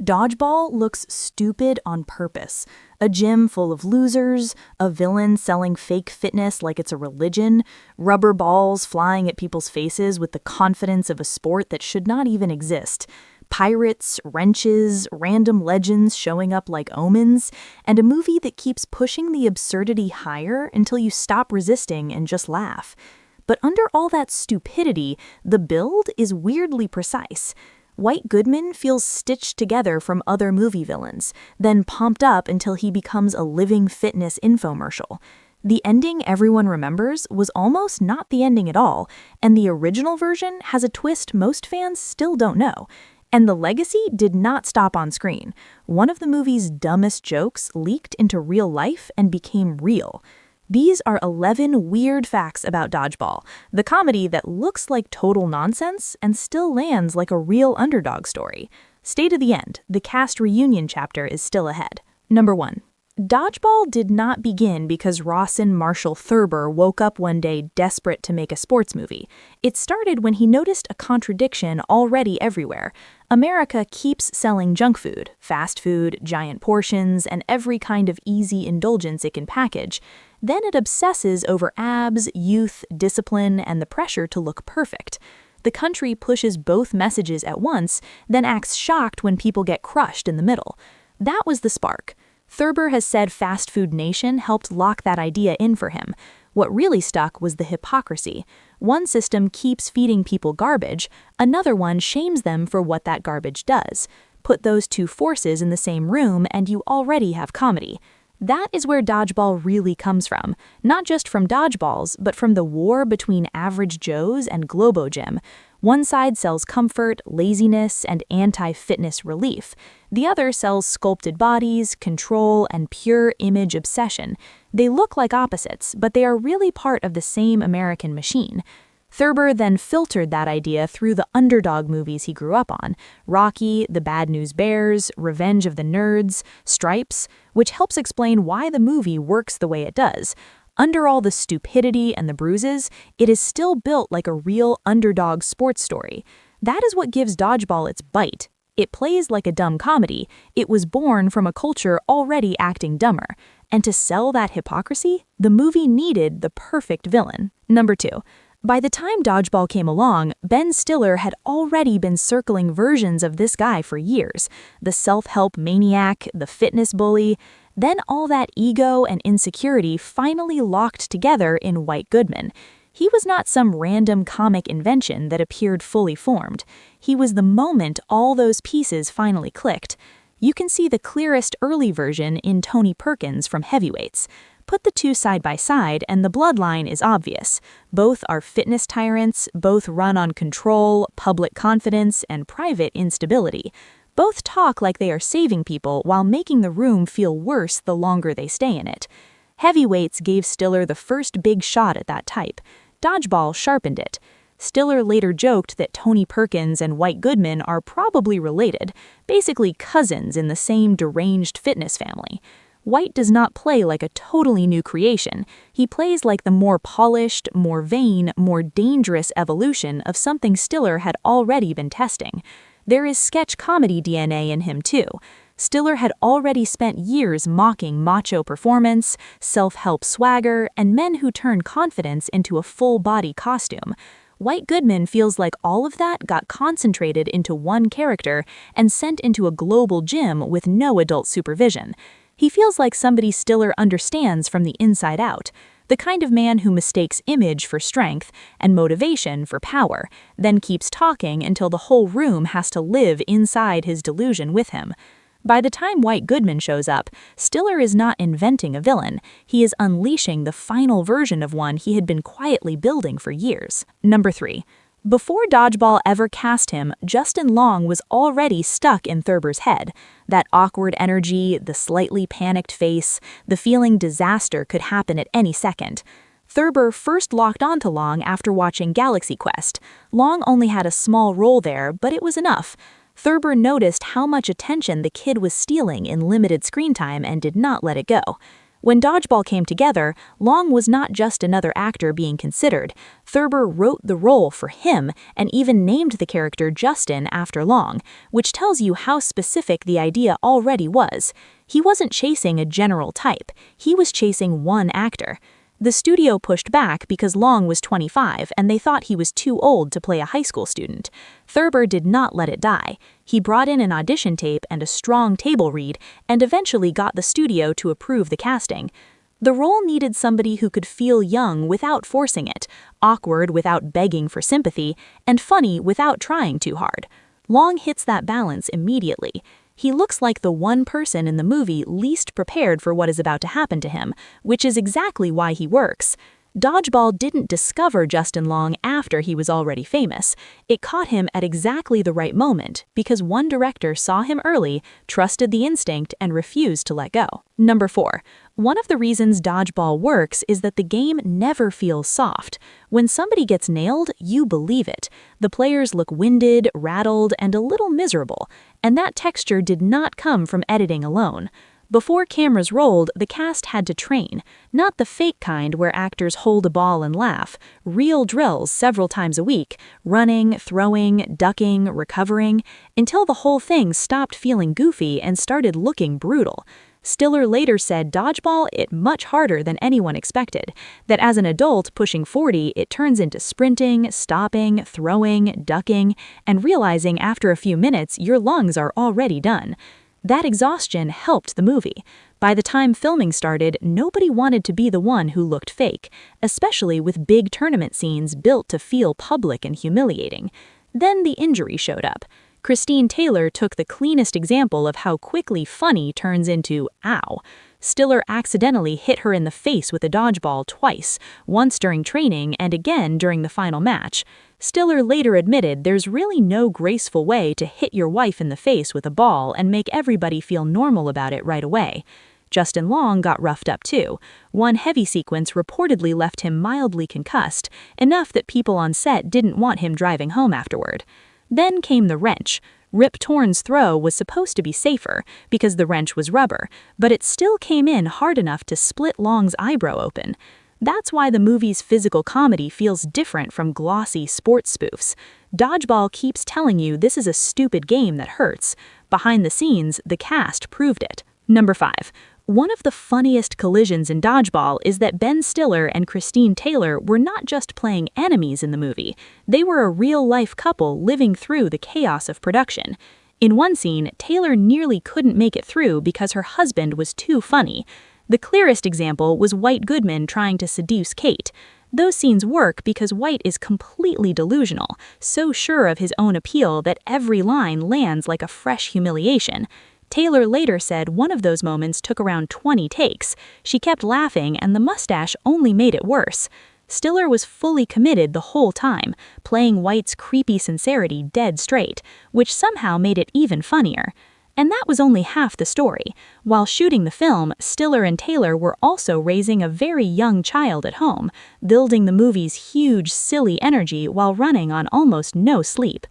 Dodgeball looks stupid on purpose. A gym full of losers, a villain selling fake fitness like it's a religion, rubber balls flying at people's faces with the confidence of a sport that should not even exist, pirates, wrenches, random legends showing up like omens, and a movie that keeps pushing the absurdity higher until you stop resisting and just laugh. But under all that stupidity, the build is weirdly precise. White Goodman feels stitched together from other movie villains, then pumped up until he becomes a living fitness infomercial. The ending everyone remembers was almost not the ending at all, and the original version has a twist most fans still don't know. And the legacy did not stop on screen. One of the movie's dumbest jokes leaked into real life and became real. These are 11 weird facts about Dodgeball, the comedy that looks like total nonsense and still lands like a real underdog story. Stay to the end, the cast reunion chapter is still ahead. Number 1. Dodgeball did not begin because Rawson Marshall Thurber woke up one day desperate to make a sports movie. It started when he noticed a contradiction already everywhere. America keeps selling junk food, fast food, giant portions, and every kind of easy indulgence it can package. Then it obsesses over abs, youth, discipline, and the pressure to look perfect. The country pushes both messages at once, then acts shocked when people get crushed in the middle. That was the spark. Thurber has said Fast Food Nation helped lock that idea in for him. What really stuck was the hypocrisy. One system keeps feeding people garbage, another one shames them for what that garbage does. Put those two forces in the same room and you already have comedy. That is where Dodgeball really comes from, not just from dodgeballs, but from the war between Average Joes and Globo Gym. One side sells comfort, laziness, and anti-fitness relief. The other sells sculpted bodies, control, and pure image obsession. They look like opposites, but they are really part of the same American machine. Thurber then filtered that idea through the underdog movies he grew up on, Rocky, The Bad News Bears, Revenge of the Nerds, Stripes, which helps explain why the movie works the way it does. Under all the stupidity and the bruises, it is still built like a real underdog sports story. That is what gives Dodgeball its bite. It plays like a dumb comedy. It was born from a culture already acting dumber. And to sell that hypocrisy, the movie needed the perfect villain. Number 2. By the time Dodgeball came along, Ben Stiller had already been circling versions of this guy for years. The self-help maniac, the fitness bully. Then all that ego and insecurity finally locked together in White Goodman. He was not some random comic invention that appeared fully formed. He was the moment all those pieces finally clicked. You can see the clearest early version in Tony Perkins from Heavyweights. Put the two side by side and the bloodline is obvious. Both are fitness tyrants, both run on control, public confidence, and private instability. Both talk like they are saving people while making the room feel worse the longer they stay in it. Heavyweights gave Stiller the first big shot at that type. Dodgeball sharpened it. Stiller later joked that Tony Perkins and White Goodman are probably related, basically cousins in the same deranged fitness family. White does not play like a totally new creation. He plays like the more polished, more vain, more dangerous evolution of something Stiller had already been testing. There is sketch comedy DNA in him too. Stiller had already spent years mocking macho performance, self-help swagger, and men who turn confidence into a full-body costume. White Goodman feels like all of that got concentrated into one character and sent into a global gym with no adult supervision. He feels like somebody Stiller understands from the inside out, the kind of man who mistakes image for strength and motivation for power, then keeps talking until the whole room has to live inside his delusion with him. By the time White Goodman shows up, Stiller is not inventing a villain. He is unleashing the final version of one he had been quietly building for years. Number 3. Before Dodgeball ever cast him, Justin Long was already stuck in Thurber's head. That awkward energy, the slightly panicked face, the feeling disaster could happen at any second. Thurber first locked onto Long after watching Galaxy Quest. Long only had a small role there, but it was enough. Thurber noticed how much attention the kid was stealing in limited screen time and did not let it go. When Dodgeball came together, Long was not just another actor being considered. Thurber wrote the role for him and even named the character Justin after Long, which tells you how specific the idea already was. He wasn't chasing a general type, he was chasing one actor. The studio pushed back because Long was 25 and they thought he was too old to play a high school student. Thurber did not let it die. He brought in an audition tape and a strong table read and eventually got the studio to approve the casting. The role needed somebody who could feel young without forcing it, awkward without begging for sympathy, and funny without trying too hard. Long hits that balance immediately. He looks like the one person in the movie least prepared for what is about to happen to him, which is exactly why he works. Dodgeball didn't discover Justin Long after he was already famous. It caught him at exactly the right moment because one director saw him early, trusted the instinct, and refused to let go. Number 4. One of the reasons Dodgeball works is that the game never feels soft. When somebody gets nailed, you believe it. The players look winded, rattled, and a little miserable, and that texture did not come from editing alone. Before cameras rolled, the cast had to train, not the fake kind where actors hold a ball and laugh, real drills several times a week, running, throwing, ducking, recovering, until the whole thing stopped feeling goofy and started looking brutal. Stiller later said Dodgeball hit much harder than anyone expected, that as an adult pushing 40, it turns into sprinting, stopping, throwing, ducking, and realizing after a few minutes your lungs are already done. That exhaustion helped the movie. By the time filming started, nobody wanted to be the one who looked fake, especially with big tournament scenes built to feel public and humiliating. Then the injury showed up. Christine Taylor took the cleanest example of how quickly funny turns into ow. Stiller accidentally hit her in the face with a dodgeball twice, once during training and again during the final match. Stiller later admitted there's really no graceful way to hit your wife in the face with a ball and make everybody feel normal about it right away. Justin Long got roughed up too. One heavy sequence reportedly left him mildly concussed, enough that people on set didn't want him driving home afterward. Then came the wrench. Rip Torn's throw was supposed to be safer because the wrench was rubber, but it still came in hard enough to split Long's eyebrow open. That's why the movie's physical comedy feels different from glossy sports spoofs. Dodgeball keeps telling you this is a stupid game that hurts. Behind the scenes, the cast proved it. Number 5. One of the funniest collisions in Dodgeball is that Ben Stiller and Christine Taylor were not just playing enemies in the movie. They were a real-life couple living through the chaos of production. In one scene, Taylor nearly couldn't make it through because her husband was too funny. The clearest example was White Goodman trying to seduce Kate. Those scenes work because White is completely delusional, so sure of his own appeal that every line lands like a fresh humiliation. Taylor later said one of those moments took around 20 takes. She kept laughing and the mustache only made it worse. Stiller was fully committed the whole time, playing White's creepy sincerity dead straight, which somehow made it even funnier. And that was only half the story. While shooting the film, Stiller and Taylor were also raising a very young child at home, building the movie's huge, silly energy while running on almost no sleep.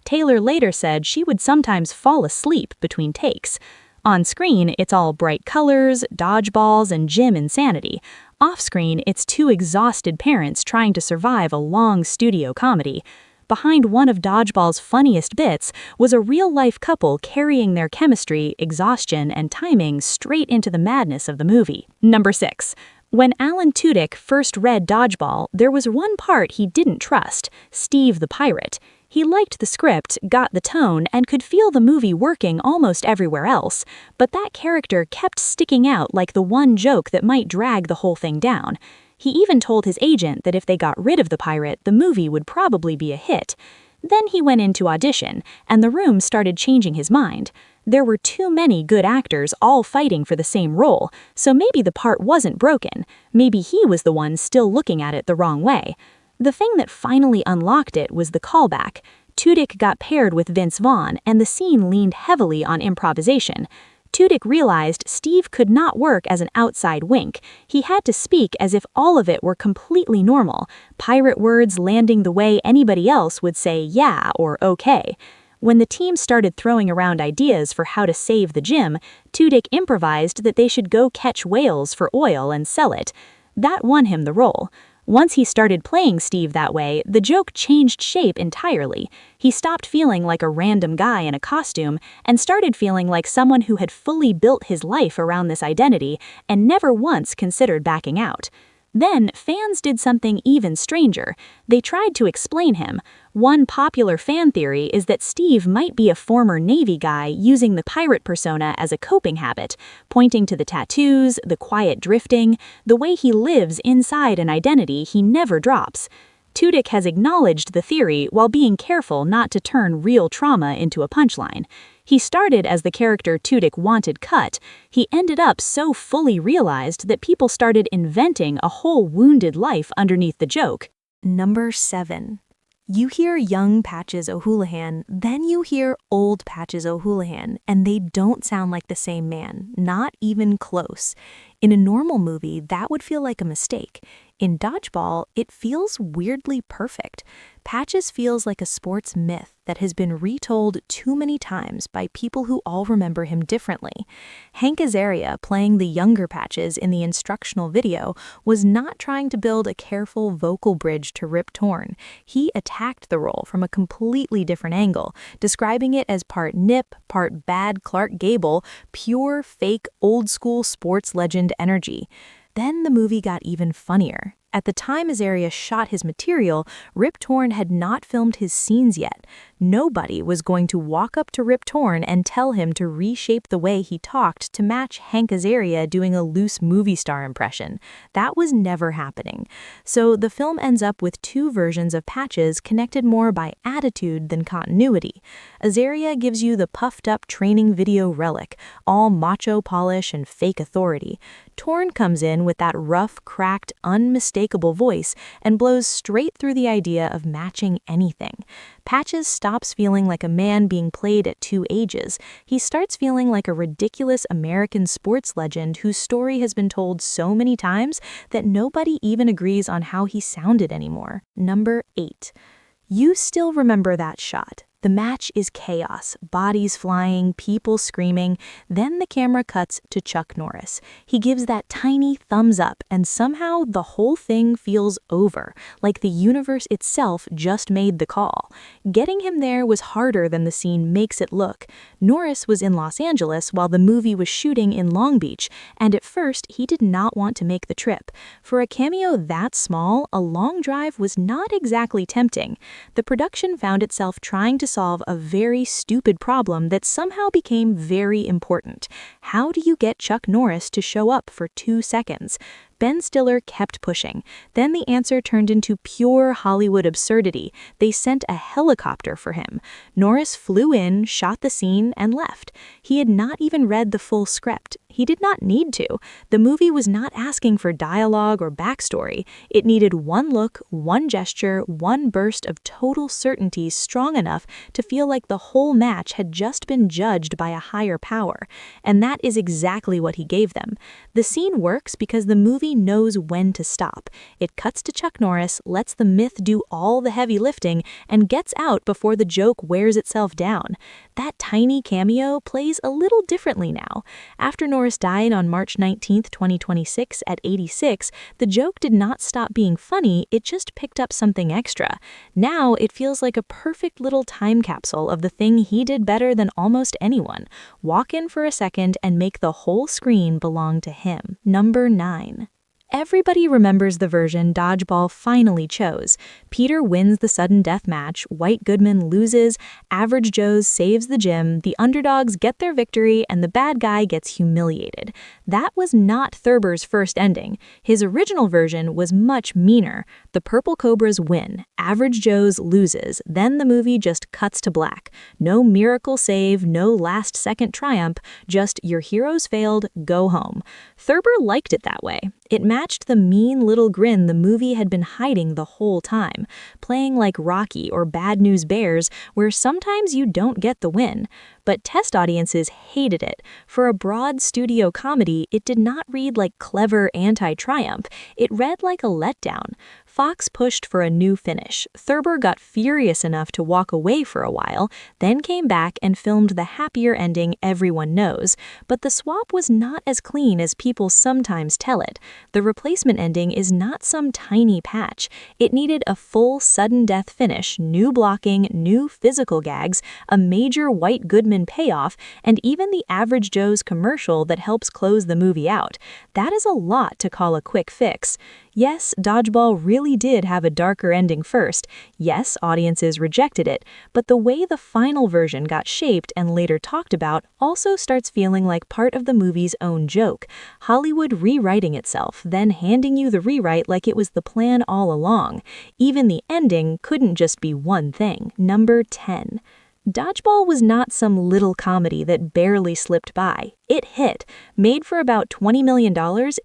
Taylor later said she would sometimes fall asleep between takes. On screen, it's all bright colors, dodgeballs, and gym insanity. Off-screen, it's two exhausted parents trying to survive a long studio comedy. Behind one of Dodgeball's funniest bits was a real-life couple carrying their chemistry, exhaustion, and timing straight into the madness of the movie. Number 6. When Alan Tudyk first read Dodgeball, there was one part he didn't trust, Steve the pirate. He liked the script, got the tone, and could feel the movie working almost everywhere else, but that character kept sticking out like the one joke that might drag the whole thing down. He even told his agent that if they got rid of the pirate, the movie would probably be a hit. Then he went into audition, and the room started changing his mind. There were too many good actors all fighting for the same role, so maybe the part wasn't broken. Maybe he was the one still looking at it the wrong way. The thing that finally unlocked it was the callback. Tudyk got paired with Vince Vaughn, and the scene leaned heavily on improvisation. Tudyk realized Steve could not work as an outside wink. He had to speak as if all of it were completely normal, pirate words landing the way anybody else would say yeah or okay. When the team started throwing around ideas for how to save the gym, Tudyk improvised that they should go catch whales for oil and sell it. That won him the role. Once he started playing Steve that way, the joke changed shape entirely. He stopped feeling like a random guy in a costume and started feeling like someone who had fully built his life around this identity and never once considered backing out. Then, fans did something even stranger. They tried to explain him. One popular fan theory is that Steve might be a former Navy guy using the pirate persona as a coping habit, pointing to the tattoos, the quiet drifting, the way he lives inside an identity he never drops. Tudyk has acknowledged the theory while being careful not to turn real trauma into a punchline. He started as the character Tudyk wanted cut. He ended up so fully realized that people started inventing a whole wounded life underneath the joke. Number 7. You hear young Patches O'Houlihan, then you hear old Patches O'Houlihan, and they don't sound like the same man, not even close. In a normal movie, that would feel like a mistake. In DodgeBall, it feels weirdly perfect. Patches feels like a sports myth that has been retold too many times by people who all remember him differently. Hank Azaria, playing the younger Patches in the instructional video, was not trying to build a careful vocal bridge to Rip Torn. He attacked the role from a completely different angle, describing it as part nip, part bad Clark Gable, pure, fake, old-school sports legend energy. Then the movie got even funnier. At the time Azaria shot his material, Rip Torn had not filmed his scenes yet. Nobody was going to walk up to Rip Torn and tell him to reshape the way he talked to match Hank Azaria doing a loose movie star impression. That was never happening. So the film ends up with two versions of Patches connected more by attitude than continuity. Azaria gives you the puffed-up training video relic, all macho polish and fake authority. Torn comes in with that rough, cracked, unmistakable voice and blows straight through the idea of matching anything. Patches stops feeling like a man being played at two ages. He starts feeling like a ridiculous American sports legend whose story has been told so many times that nobody even agrees on how he sounded anymore. Number 8. You still remember that shot. The match is chaos, bodies flying, people screaming. Then the camera cuts to Chuck Norris. He gives that tiny thumbs up, and somehow the whole thing feels over, like the universe itself just made the call. Getting him there was harder than the scene makes it look. Norris was in Los Angeles while the movie was shooting in Long Beach, and at first he did not want to make the trip. For a cameo that small, a long drive was not exactly tempting. The production found itself trying to solve a very stupid problem that somehow became very important. How do you get Chuck Norris to show up for 2 seconds? Ben Stiller kept pushing. Then the answer turned into pure Hollywood absurdity. They sent a helicopter for him. Norris flew in, shot the scene, and left. He had not even read the full script. He did not need to. The movie was not asking for dialogue or backstory. It needed one look, one gesture, one burst of total certainty strong enough to feel like the whole match had just been judged by a higher power. And that is exactly what he gave them. The scene works because the movie knows when to stop. It cuts to Chuck Norris, lets the myth do all the heavy lifting, and gets out before the joke wears itself down. That tiny cameo plays a little differently now. After Norris died on March 19, 2026 at 86, the joke did not stop being funny, it just picked up something extra. Now it feels like a perfect little time capsule of the thing he did better than almost anyone. Walk in for a second and make the whole screen belong to him. Number 9. Everybody remembers the version DodgeBall finally chose. Peter wins the sudden death match, White Goodman loses, Average Joe's saves the gym, the underdogs get their victory, and the bad guy gets humiliated. That was not Thurber's first ending. His original version was much meaner. The Purple Cobras win, Average Joe's loses, then the movie just cuts to black. No miracle save, no last-second triumph, just your heroes failed, go home. Thurber liked it that way. It matched the mean little grin the movie had been hiding the whole time, playing like Rocky or Bad News Bears, where sometimes you don't get the win. but test audiences hated it. For a broad studio comedy, it did not read like clever anti-triumph. It read like a letdown. Fox pushed for a new finish. Thurber got furious enough to walk away for a while, then came back and filmed the happier ending everyone knows. But the swap was not as clean as people sometimes tell it. The replacement ending is not some tiny patch. It needed a full sudden death finish, new blocking, new physical gags, a major White Goodman payoff, and even the Average Joe's commercial that helps close the movie out. That is a lot to call a quick fix. Yes, Dodgeball really did have a darker ending first. Yes, audiences rejected it, but the way the final version got shaped and later talked about also starts feeling like part of the movie's own joke. Hollywood rewriting itself, then handing you the rewrite like it was the plan all along. Even the ending couldn't just be one thing. Number 10. Dodgeball was not some little comedy that barely slipped by. It hit. Made for about $20 million,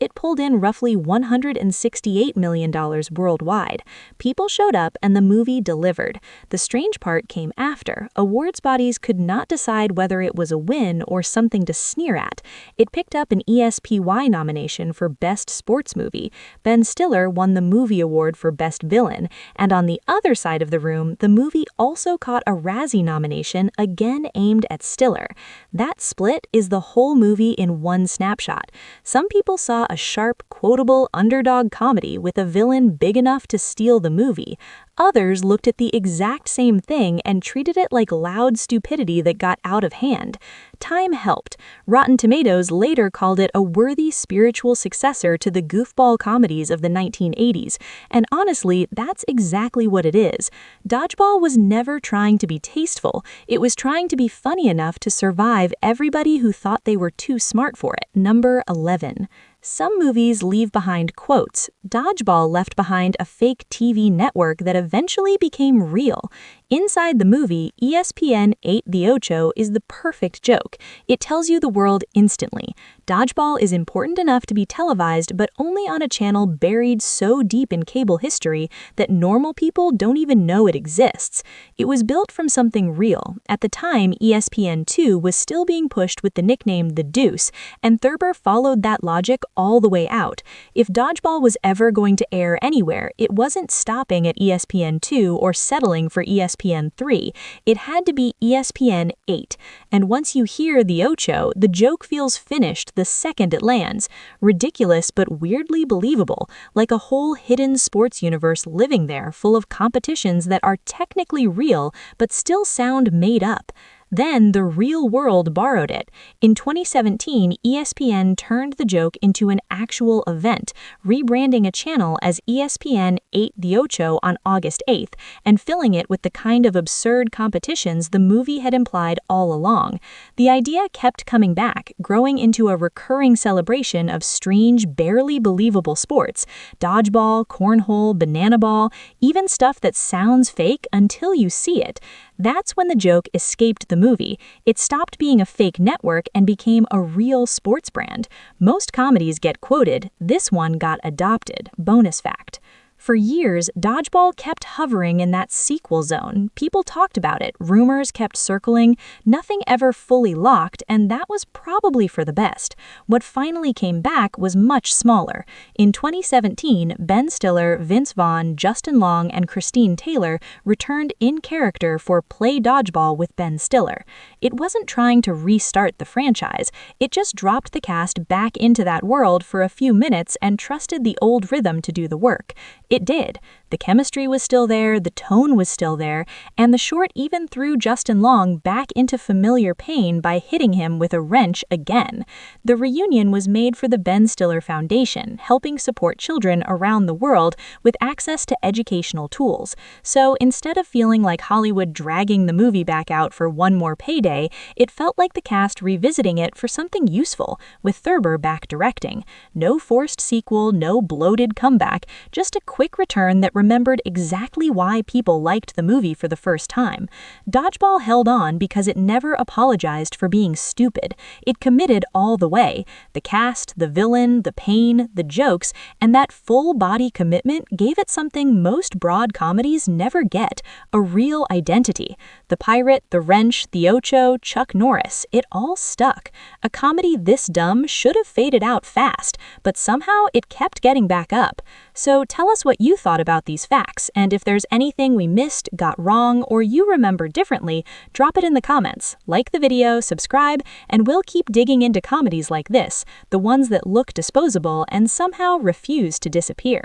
it pulled in roughly $168 million worldwide. People showed up and the movie delivered. The strange part came after. Awards bodies could not decide whether it was a win or something to sneer at. It picked up an ESPY nomination for Best Sports Movie. Ben Stiller won the Movie Award for Best Villain. And on the other side of the room, the movie also caught a Razzie nomination, again aimed at Stiller. That split is the whole movie in one snapshot. Some people saw a sharp, quotable underdog comedy with a villain big enough to steal the movie. Others looked at the exact same thing and treated it like loud stupidity that got out of hand. Time helped. Rotten Tomatoes later called it a worthy spiritual successor to the goofball comedies of the 1980s, and honestly, that's exactly what it is. Dodgeball was never trying to be tasteful. It was trying to be funny enough to survive everybody who thought they were too smart for it. Number 11. Some movies leave behind quotes. Dodgeball left behind a fake TV network that eventually became real. Inside the movie, ESPN 8 The Ocho is the perfect joke. It tells you the world instantly. Dodgeball is important enough to be televised, but only on a channel buried so deep in cable history that normal people don't even know it exists. It was built from something real. At the time, ESPN 2 was still being pushed with the nickname The Deuce, and Thurber followed that logic all the way out. If Dodgeball was ever going to air anywhere, it wasn't stopping at ESPN 2 or settling for ESPN 3. It had to be ESPN 8. And once you hear The Ocho, the joke feels finished the second it lands. Ridiculous but weirdly believable, like a whole hidden sports universe living there full of competitions that are technically real but still sound made up. Then the real world borrowed it. In 2017, ESPN turned the joke into an actual event, rebranding a channel as ESPN 8 The Ocho on August 8th, and filling it with the kind of absurd competitions the movie had implied all along. The idea kept coming back, growing into a recurring celebration of strange, barely believable sports. Dodgeball, cornhole, banana ball, even stuff that sounds fake until you see it. That's when the joke escaped the movie. It stopped being a fake network and became a real sports brand. Most comedies get quoted. This one got adopted. Bonus fact. For years, Dodgeball kept hovering in that sequel zone. People talked about it, rumors kept circling, nothing ever fully locked, and that was probably for the best. What finally came back was much smaller. In 2017, Ben Stiller, Vince Vaughn, Justin Long, and Christine Taylor returned in character for Play Dodgeball with Ben Stiller. It wasn't trying to restart the franchise, it just dropped the cast back into that world for a few minutes and trusted the old rhythm to do the work. It did. The chemistry was still there, the tone was still there, and the short even threw Justin Long back into familiar pain by hitting him with a wrench again. The reunion was made for the Ben Stiller Foundation, helping support children around the world with access to educational tools. So instead of feeling like Hollywood dragging the movie back out for one more payday, it felt like the cast revisiting it for something useful, with Thurber back directing. No forced sequel, no bloated comeback, just a quick return that remembered exactly why people liked the movie for the first time. DodgeBall held on because it never apologized for being stupid. It committed all the way. The cast, the villain, the pain, the jokes, and that full-body commitment gave it something most broad comedies never get, a real identity. The pirate, the wrench, the Ocho, Chuck Norris, it all stuck. A comedy this dumb should have faded out fast, but somehow it kept getting back up. So tell us what you thought about these facts, and if there's anything we missed, got wrong, or you remember differently, drop it in the comments. Like the video, subscribe, and we'll keep digging into comedies like this, the ones that look disposable and somehow refuse to disappear.